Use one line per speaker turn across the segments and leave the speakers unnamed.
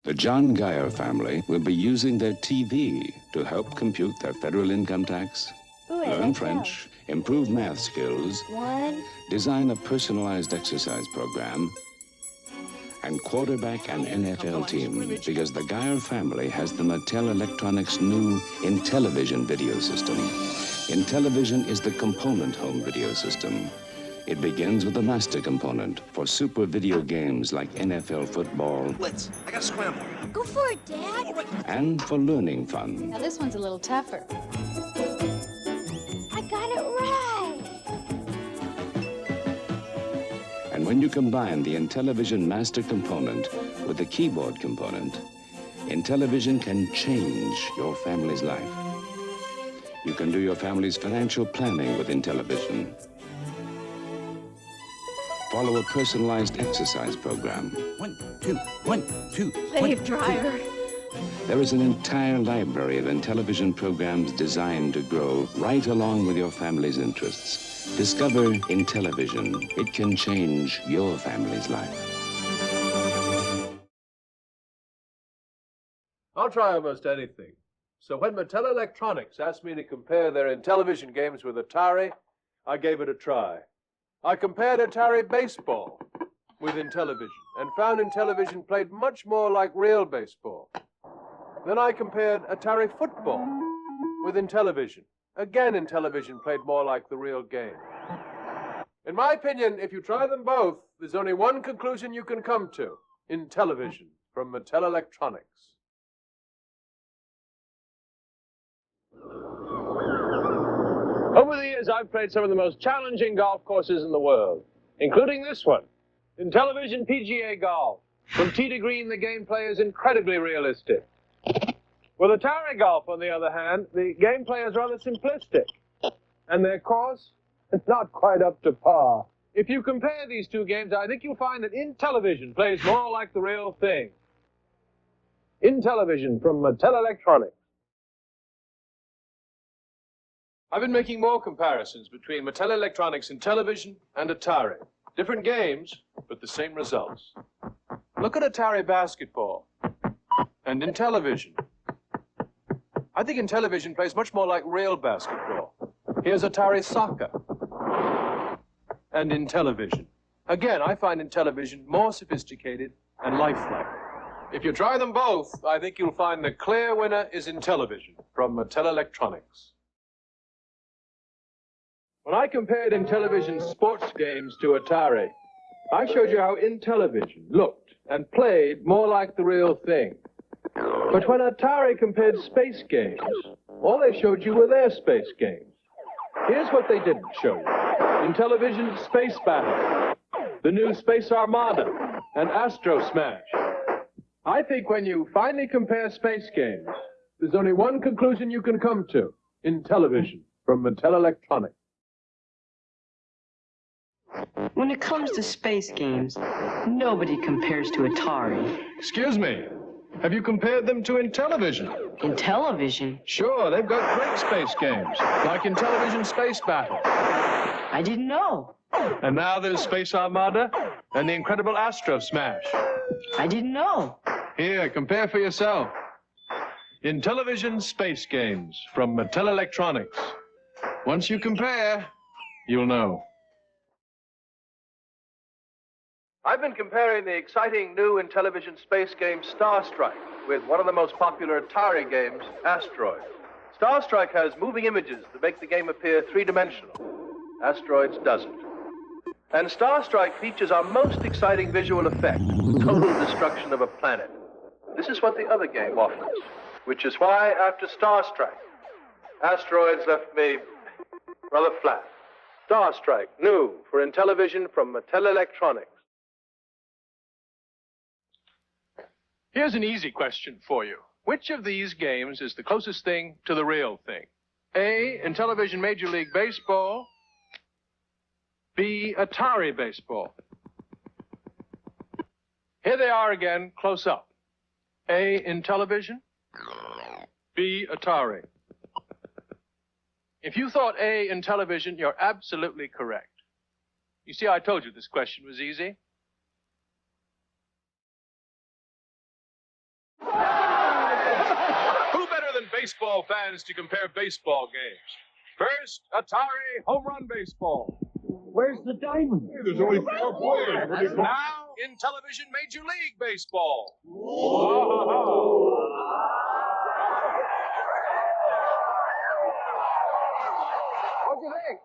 The John Geyer family will be using their TV to help compute their federal income tax, learn French, improve math skills, design a personalized exercise program, and quarterback an NFL team, because the Geyer family has the Mattel Electronics' new Intellivision video system. Intellivision is the component home video system. It begins with the master component for super video games like NFL football.
Blitz, I gotta scramble.
Go for it, Dad.
And for learning fun.
Now this one's a little tougher.
I got it right.
And when you combine the Intellivision master component with the keyboard component, Intellivision can change your family's life. You can do your family's financial planning with Intellivision. Follow a personalized exercise program.
1, 2, 1, 2.
Slave dryer.
There is an entire library of Intellivision programs designed to grow right along with your family's interests. Discover Intellivision. It can change your family's life.
I'll try almost anything. So when Mattel Electronics asked me to compare their Intellivision games with Atari, I gave it a try. I compared Atari baseball with Intellivision and found Intellivision played much more like real baseball. Then I compared Atari football with Intellivision. Again, Intellivision played more like the real game. In my opinion, if you try them both, there's only one conclusion you can come to. Intellivision from Mattel Electronics. Over the years, I've played some of the most challenging golf courses in the world, including this one, Intellivision PGA Golf. From tee to green, the gameplay is incredibly realistic. With Atari Golf, on the other hand, the gameplay is rather simplistic, and their course is not quite up to par. If you compare these two games, I think you'll find that Intellivision plays more like the real thing. Intellivision from Mattel Electronics. I've been making more comparisons between Mattel Electronics Intellivision and Atari. Different games, but the same results. Look at Atari Basketball and Intellivision. I think Intellivision plays much more like real basketball. Here's Atari Soccer and Intellivision. Again, I find Intellivision more sophisticated and lifelike. If you try them both, I think you'll find the clear winner is Intellivision from Mattel Electronics. When I compared Intellivision sports games to Atari, I showed you how Intellivision looked and played more like the real thing. But when Atari compared space games, all they showed you were their space games. Here's what they didn't show you. Intellivision Space Battle, the new Space Armada, and Astro Smash. I think when you finally compare space games, there's only one conclusion you can come to. Intellivision from Mattel Electronics.
When it comes to space games, nobody compares to Atari.
Excuse me, have you compared them to Intellivision?
Intellivision?
Sure, they've got great space games, like Intellivision Space Battle.
I didn't know.
And now there's Space Armada and the incredible Astro Smash.
I didn't know.
Here, compare for yourself. Intellivision Space Games from Mattel Electronics. Once you compare, you'll know. I've been comparing the exciting new Intellivision space game Star Strike with one of the most popular Atari games, Asteroid. Star Strike has moving images that make the game appear three-dimensional. Asteroids doesn't. And Star Strike features our most exciting visual effect, total destruction of a planet. This is what the other game offers, which is why, after Star Strike, Asteroids left me rather flat. Star Strike, new for Intellivision from Mattel Electronics. Here's an easy question for you. Which of these games is the closest thing to the real thing? A, Intellivision Major League Baseball. B, Atari Baseball. Here they are again, close up. A, Intellivision. B, Atari. If you thought A, Intellivision, you're absolutely correct. You see, I told you this question was easy.
baseball fans to compare baseball games. First, Atari Home Run Baseball.
Where's the diamond?
Hey, there's only 4 players. Now, Intellivision Major League Baseball. Whoa. What'd you think?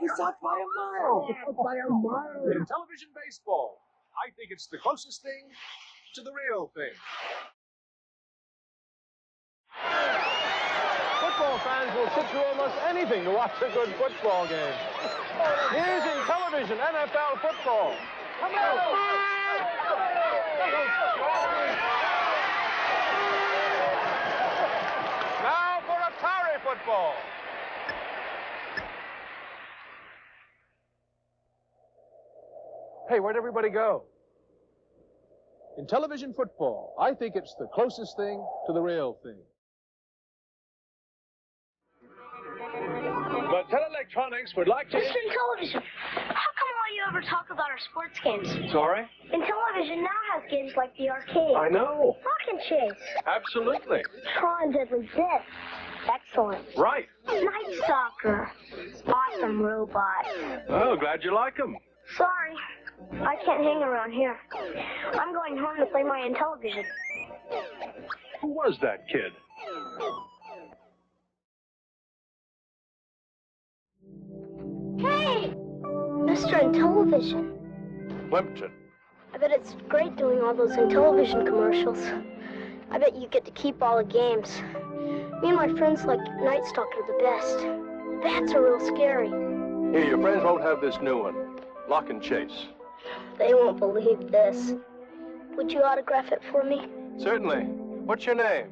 It's up by a mile. By a mile.
Intellivision Baseball. I think it's the closest thing to the real thing.
Football fans will sit through almost anything to watch a good football game. Here's Intellivision NFL football. Come on! Now for Atari football. Hey, where'd everybody go? Intellivision football. I think it's the closest thing to the real thing. But Electronics would like to...
Mr. Intellivision, how come all you ever talk about are sports games?
Sorry?
Intellivision now has games like the arcade.
I know.
Rock and Chase.
Absolutely.
Tron Deadly Death. Excellent.
Right.
Night Stalker. Awesome Robot.
Oh, glad you like them.
Sorry, I can't hang around here. I'm going home to play my Intellivision.
Who was that kid?
Hey! Mr. Intellivision.
Plimpton.
I bet it's great doing all those Intellivision commercials. I bet you get to keep all the games. Me and my friends like Night Stalker the best. Bats are real scary.
Here, your friends won't have this new one. Lock and Chase.
They won't believe this. Would you autograph it for me?
Certainly. What's your name?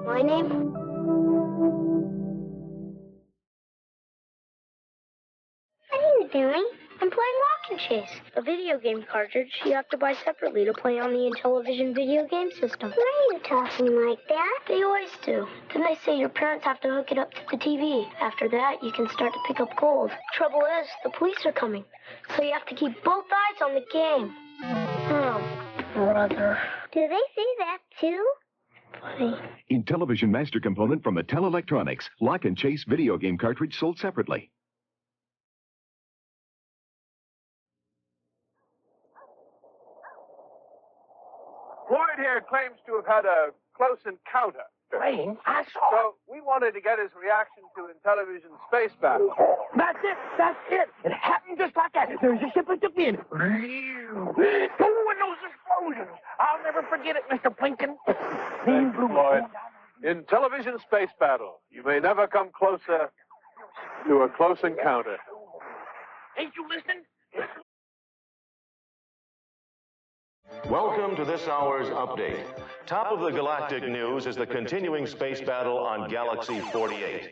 My name? What are you doing? I'm playing Lock and Chase, a video game cartridge you have to buy separately to play on the Intellivision video game system. Why are you talking like that? They always do. Then they say your parents have to hook it up to the TV. After that, you can start to pick up gold. Trouble is, the police are coming, so you have to keep both eyes on the game. Oh, brother. Do they say that too? Funny.
Intellivision master component from Mattel Electronics. Lock and Chase video game cartridge sold separately.
Floyd here claims to have had a close encounter.
Wayne, I saw.
So we wanted to get his reaction to Intellivision Space Battle.
That's it. That's it. It happened just like that. There's a ship that took in. Boom, and those explosions. I'll never forget it, Mr. Plinkton.
Thanks, Floyd. Intellivision Space Battle. You may never come closer to a close encounter.
Ain't you listening?
Welcome to this hour's update. Top of the galactic news is the continuing space battle on Galaxy 48.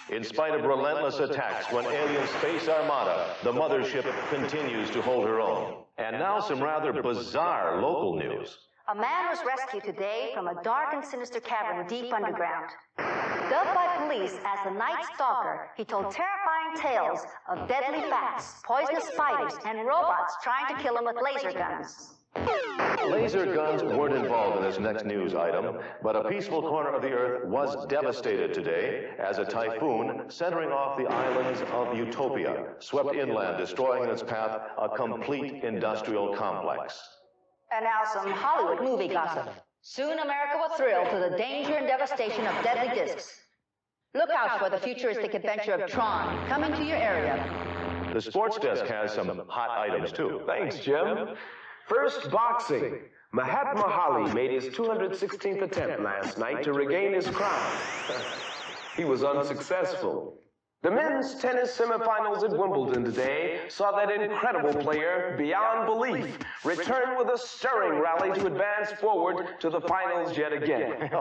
In spite of relentless attacks from an alien space armada, the mothership continues to hold her own. And now some rather bizarre local news.
A man was rescued today from a dark and sinister cavern deep underground. Dubbed by police as the Night Stalker, he told terrifying tales of deadly bats, poisonous spiders, and robots trying to kill him with laser guns.
Laser guns weren't involved in this next news item, but a peaceful corner of the Earth was devastated today as a typhoon, centering off the islands of Utopia, swept inland, destroying in its path a complete industrial complex.
And now some Hollywood movie gossip. Soon America will thrill to the danger and devastation of deadly discs. Look out for the futuristic adventure of Tron coming to your area.
The sports desk has some hot items, too.
Thanks, Jim. First, boxing. Mahatma Ali made his 216th attempt last night to regain his crown. He was unsuccessful. The men's tennis semifinals at Wimbledon today saw that incredible player, beyond belief, return with a stirring rally to advance forward to the finals yet again.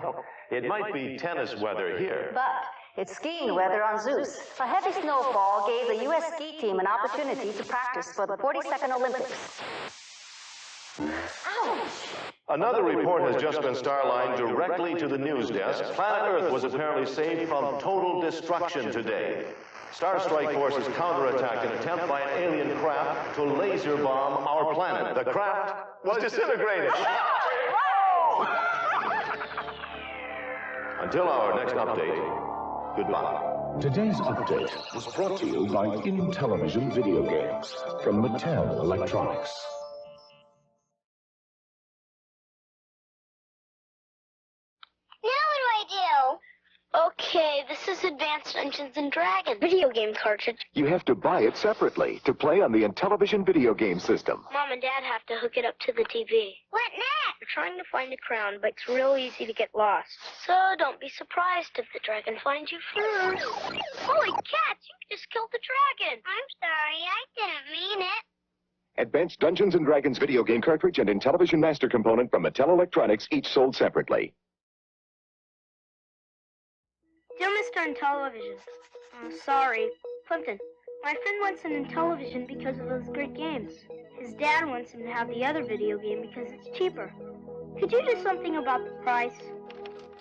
It might be tennis weather here.
But it's skiing weather on Zeus. A heavy snowfall gave the U.S. ski team an opportunity to practice for the 42nd Olympics. Ouch!
Another report has just been starlined directly to the news desk. Planet Earth was apparently saved from total destruction today. Star Strike forces counterattacked an attempt by an alien craft to laser bomb our planet. The craft was disintegrated. Until our next update, goodbye.
Today's update was brought to you by Intellivision Video Games from Mattel Electronics.
Okay, this is Advanced Dungeons & Dragons video game cartridge.
You have to buy it separately to play on the Intellivision video game system.
Mom and Dad have to hook it up to the TV. What next? We're trying to find a crown, but it's real easy to get lost. So don't be surprised if the dragon finds you first. Holy cats, you just killed the dragon. I'm sorry, I didn't mean it.
Advanced Dungeons & Dragons video game cartridge and Intellivision master component from Mattel Electronics, each sold separately.
Dear Mr. Intellivision, sorry, Plimpton. My friend wants an Intellivision because of those great games. His dad wants him to have the other video game because it's cheaper. Could you do something about the price?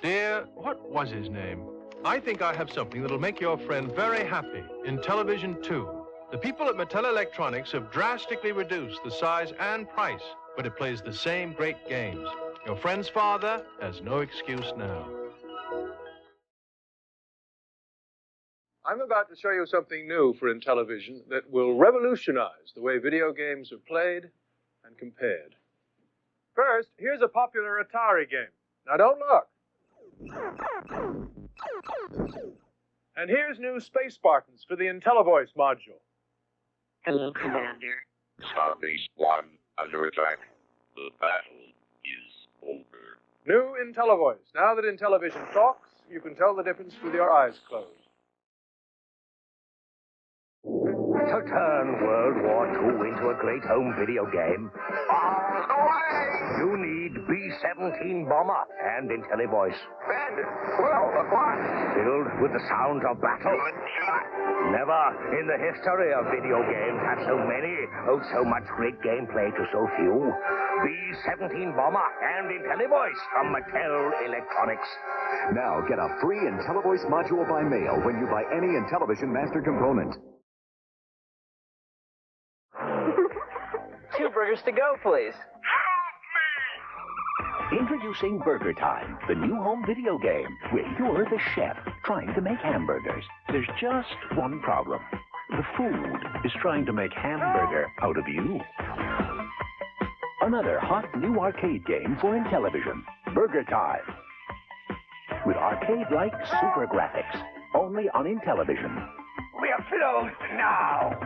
Dear, what was his name? I think I have something that'll make your friend very happy. Intellivision 2. The people at Mattel Electronics have drastically reduced the size and price, but it plays the same great games. Your friend's father has no excuse now. I'm about to show you something new for Intellivision that will revolutionize the way video games are played and compared. First, here's a popular Atari game. Now don't look. And here's new Space Spartans for the IntelliVoice module.
Hello, Commander. Starbase 1 under attack. The battle is over.
New IntelliVoice. Now that Intellivision talks, you can tell the difference with your eyes closed.
To turn World War II into a great home video game, you need B-17 Bomber and IntelliVoice. Filled with the sounds of battle. Never in the history of video games have so many, so much great gameplay to so few. B-17 Bomber and IntelliVoice from Mattel Electronics.
Now get a free IntelliVoice module by mail when you buy any Intellivision master component.
2 burgers to go, please.
Introducing Burger Time, the new home video game where you're the chef trying to make hamburgers. There's just one problem. The food is trying to make hamburger out of you. Another hot new arcade game for Intellivision, Burger Time. With arcade-like super graphics, only on Intellivision.
We are closed now.